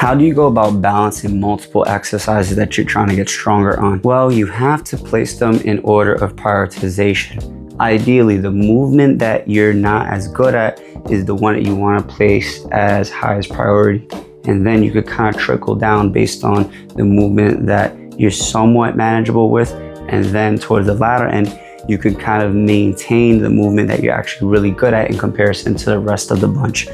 How do you go about balancing multiple exercises that you're trying to get stronger on? Well, you have to place them in order of prioritization. Ideally, the movement that you're not as good at is the one that you want to place as highest priority. And then you could kind of trickle down based on the movement that you're somewhat manageable with. And then towards the latter end, you could kind of maintain the movement that you're actually really good at in comparison to the rest of the bunch.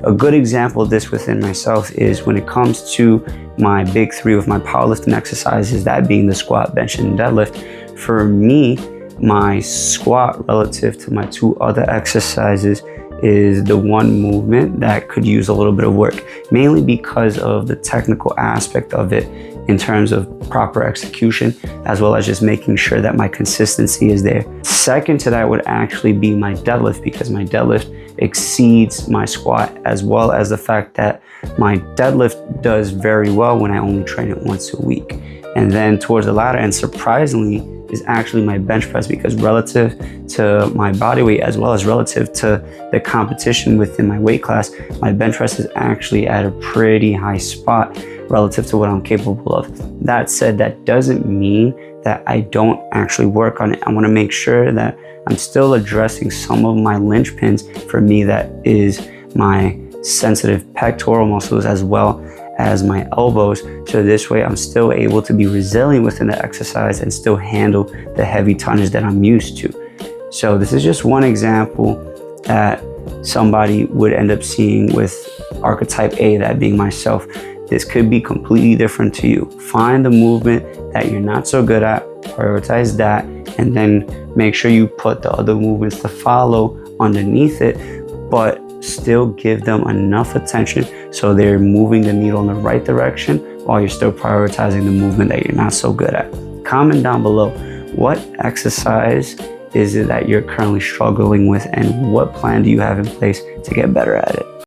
A good example of this within myself is when it comes to my big three of my powerlifting exercises, that being the squat, bench, and deadlift. For me, my squat relative to my two other exercises is the one movement that could use a little bit of work, mainly because of the technical aspect of it in terms of proper execution, as well as just making sure that my consistency is there. Second to that would actually be my deadlift, because my deadlift exceeds my squat, as well as the fact that my deadlift does very well when I only train it once a week. And then towards the latter end, surprisingly, is actually my bench press, because relative to my body weight as well as relative to the competition within my weight class, my bench press is actually at a pretty high spot relative to what I'm capable of. That said, that doesn't mean that I don't actually work on it. I want to make sure that I'm still addressing some of my linchpins. For me, that is my sensitive pectoral muscles as well as my elbows, so this way I'm still able to be resilient within the exercise and still handle the heavy tonnage that I'm used to. So this is just one example that somebody would end up seeing with archetype A, that being myself. This could be completely different to you. Find the movement that you're not so good at, prioritize that, and then make sure you put the other movements to follow underneath it, but still give them enough attention so they're moving the needle in the right direction while you're still prioritizing the movement that you're not so good at. Comment down below, what exercise is it that you're currently struggling with, and what plan do you have in place to get better at it?